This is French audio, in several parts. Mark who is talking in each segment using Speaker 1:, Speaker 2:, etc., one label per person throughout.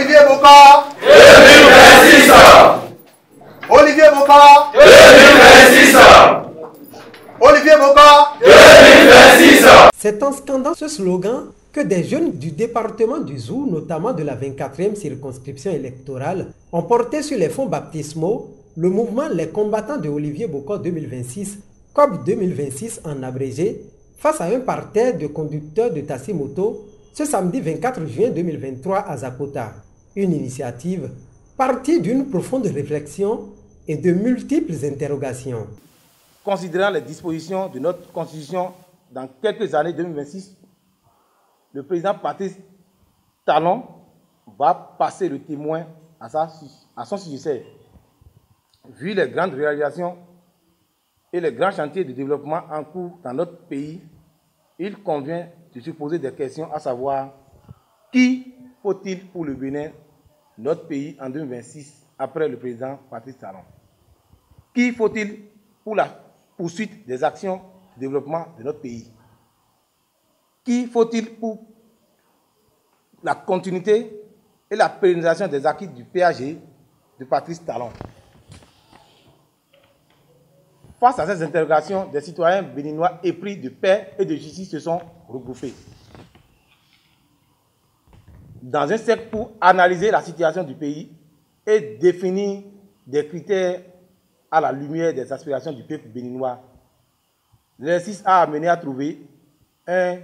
Speaker 1: Olivier Bokor
Speaker 2: 2026.
Speaker 1: Olivier Bokor
Speaker 2: 2026.
Speaker 1: Olivier Bokor
Speaker 2: 2026.
Speaker 3: C'est en scandant ce slogan que des jeunes du département du Zou, notamment de la 24e circonscription électorale, ont porté sur les fonds baptismaux le mouvement Les Combattants de Olivier Bokor 2026, COP 2026 en abrégé, face à un parterre de conducteurs de taxi-moto ce samedi 24 juin 2023 à Zakota. Une initiative partie d'une profonde réflexion et de multiples interrogations.
Speaker 4: Considérant les dispositions de notre Constitution dans quelques années 2026, le président Patrice Talon va passer le témoin à son successeur. Vu les grandes réalisations et les grands chantiers de développement en cours dans notre pays, il convient de se poser des questions, à savoir qui faut-il pour le Bénin, notre pays, en 2026, après le président Patrice Talon? Qui faut-il pour la poursuite des actions de développement de notre pays? Qui faut-il pour la continuité et la pérennisation des acquis du PAG de Patrice Talon? Face à ces interrogations, des citoyens béninois épris de paix et de justice se sont regroupés dans un cercle pour analyser la situation du pays et définir des critères à la lumière des aspirations du peuple béninois. L'exercice a amené à trouver un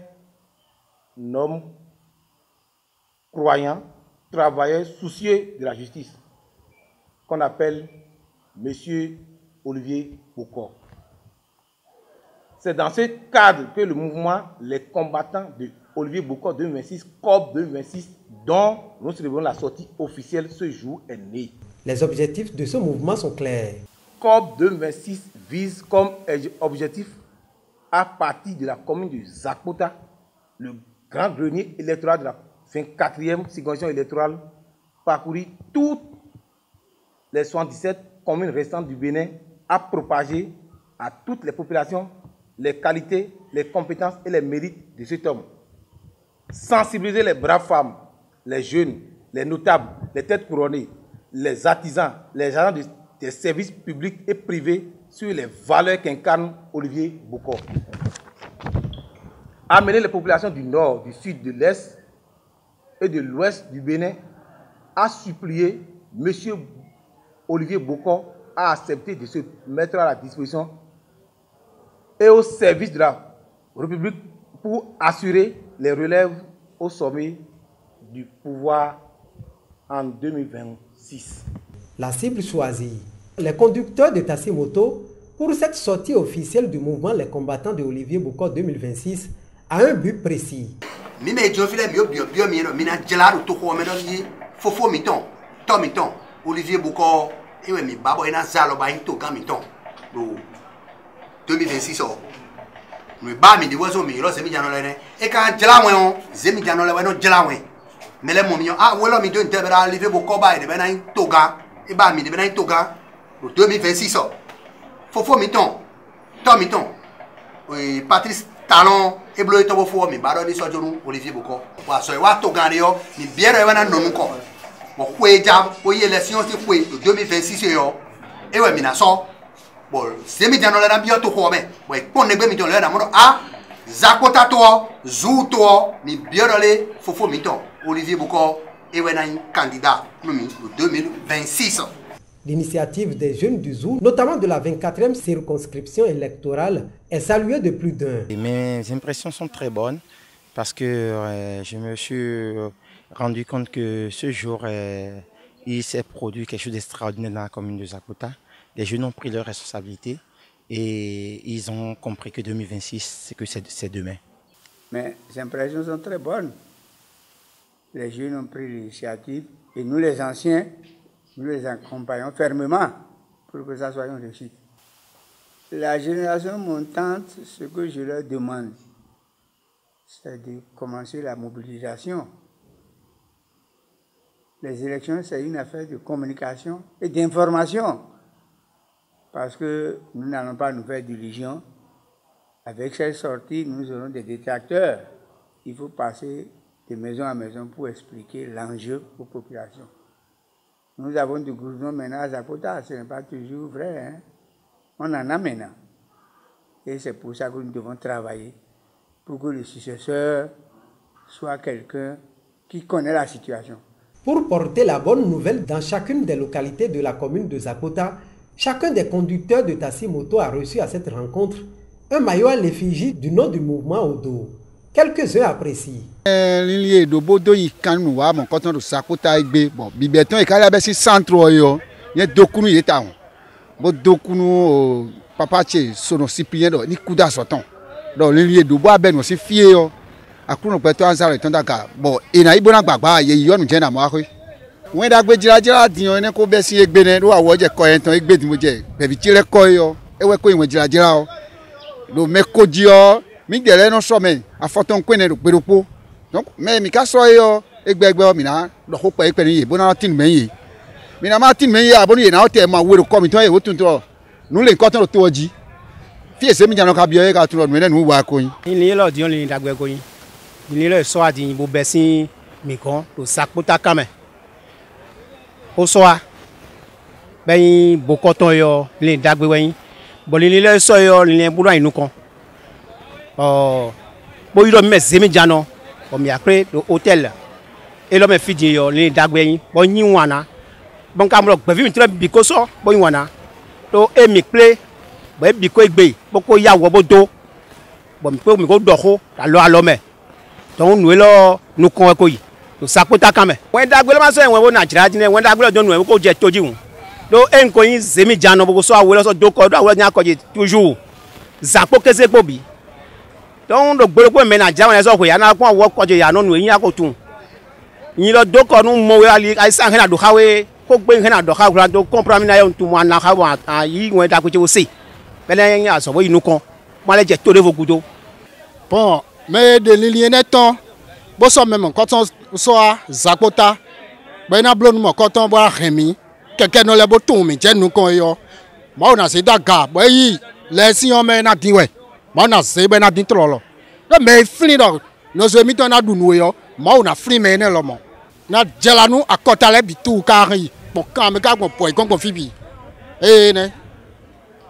Speaker 4: homme croyant, travailleur, soucieux de la justice, qu'on appelle M. Olivier Bokor. C'est dans ce cadre que le mouvement Les Combattants de Olivier Bokor 2026, COP 2026, dont nous célébrons la sortie officielle ce jour, est né.
Speaker 3: Les objectifs de ce mouvement sont clairs.
Speaker 4: COP 2026 vise comme objectif, à partir de la commune de Zakota, le grand grenier électoral de la 24e circonscription électorale, parcourir toutes les 77 communes restantes du Bénin, à propager à toutes les populations les qualités, les compétences et les mérites de cet homme. Sensibiliser les braves femmes, les jeunes, les notables, les têtes couronnées, les artisans, les agents des services publics et privés sur les valeurs qu'incarne Olivier Bokor. Amener les populations du nord, du sud, de l'est et de l'ouest du Bénin à supplier M. Olivier Bokor à accepter de se mettre à la disposition et au service de la République pour assurer les relèves au sommet du pouvoir en 2026.
Speaker 3: La cible choisie, les conducteurs de taxi-moto, pour cette sortie officielle du mouvement Les Combattants de Olivier Bokor 2026, a un but précis.
Speaker 1: Olivier Bokor, et mi babo ena zalo ba into gamiton do 2026 o mi ba mi di wazo mi ro se mi jano le e kan jela wen o ze mi jano le wen no jela wen mele mo mi ah wo lo mi do intebera Olivier Bokor ba de be na into ga e ba mi de be na into ga do 2026 o fofo mi ton Patrice Talon e blo to fo mi ba do ni sojoru Olivier Bokor wa so e wa to ga re yo mi biere we na nonu ko bon jam o y élection c'est quoi 2026 yo et ouais mina so bon c'est mi jano la bio to ko me bon pon ne gbe mi ton le na mo a Zakota to Zou to mi biorole fofo mi ton Olivier Bokor et ouais na candidat nous 2026.
Speaker 3: L'initiative des jeunes du Zou, notamment de la 24e circonscription électorale, est saluée de plus d'un.
Speaker 5: Mes impressions sont très bonnes parce que je me suis rendu compte que ce jour, il s'est produit quelque chose d'extraordinaire dans la commune de Zakota. Les jeunes ont pris leurs responsabilités et ils ont compris que 2026, c'est demain.
Speaker 6: Mais les impressions sont très bonnes. Les jeunes ont pris l'initiative et nous les anciens, nous les accompagnons fermement pour que ça soit une réussite. La génération montante, ce que je leur demande, c'est de commencer la mobilisation. Les élections, c'est une affaire de communication et d'information. Parce que nous n'allons pas nous faire d'illusions. Avec cette sortie, nous aurons des détracteurs. Il faut passer de maison en maison pour expliquer l'enjeu aux populations. Nous avons du goudron maintenant à Zapota, ce n'est pas toujours vrai. Hein? On en a maintenant. Et c'est pour ça que nous devons travailler, pour que le successeur soit quelqu'un qui connaît la situation.
Speaker 3: Pour porter la bonne nouvelle dans chacune des localités de la commune de Zakota, chacun des conducteurs de taxi-moto a reçu à cette rencontre un maillot à l'effigie du nom du mouvement au dos. Quelques-uns apprécient.
Speaker 7: L'île de Bodo, il quand nous avons quand on Zakota bon, bibeton et calabesi centre yo, il y a deux coups de temps. Bon, deux coups papa chez son cyprien ni coup d'assortant. Donc l'île de Bois ben aussi fier yo. Akuno peto ansa le tondaka bon ina ibona gbagba ye yo nu je na mo akwe wen da gbe jira diyan ne ko be si egbe ne do awo je ko entan egbe ti mo je be bi tire ko yo ewe ko iwon jira o do me ko ji o mi gere no so me afoton kwe ne do peropo donc me mi ka so yo egbe o mi na do ko pe ni ye bona tin me ye mi na ma tin me ye abonu ye na o te ma wero ko mi ton ye o tun to nu le nkan ton to oji fi ese mi jano ka bi o ye ka tun ro mi ne nu wa ko yin
Speaker 8: ni lo dion le dagbe ko yin ni le so adi bo besin mi kan to Zakota kame o so a ben bo koton yo le dagbe wen bo ni le so yo le bulu inu kan bo yo me zemi jano o mi apre do hotel e lo me fidi yo le dagbe yin bo yin wana bon ka mo gbe vi mi tre bi ko so bo yin wana to e mi ple bo e bi ko egbe bo ko ya wo bo do bo mi pe mi ko do ko alo me donc nous là nous convaincu to Zakota kame wen dagbe lo ma so enwe wo Nigeria din wen dagbe lo don nu ko je toji un do en ko yin zemi jano bo so awo lo so do ko do awo nya ko je toujours zapo kese po bi donc do gboro ko me Nigeria wen so ko ya na ko wo ko je ya no nu yin ya ko tun yin lo do ko nu mo we ali ai san hena do hawe ko gbe hena do hawe do comprendre na yo tu mo na hawa yi wen dagbe je wo se bele yin aso bo inu kan mo le je to de vogudo
Speaker 7: bon mais de l'île neton bo so même quand on so a Zakota ben na blonu mo quand on boa remi keke no le bo tun mi je nu kan yo mo na se daga bo yi le si on me na din we mo na se be na din trolo le me fli do no so mi to na du nu yo mo na fli me ne lo mo na jelanu akota le bi tu kari bo kan me ka gbon po igon fibi ne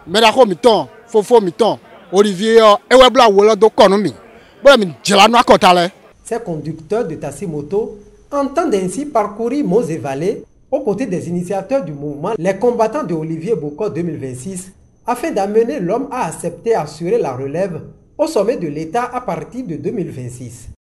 Speaker 7: me da ko mi ton fofo mi ton Olivier ewe bla wo lo do konu mi.
Speaker 3: Ces conducteurs de taxi-moto entendent ainsi parcourir monts et vallées aux côtés des initiateurs du mouvement, les combattants de Olivier Boko 2026, afin d'amener l'homme à accepter et assurer la relève au sommet de l'État à partir de 2026.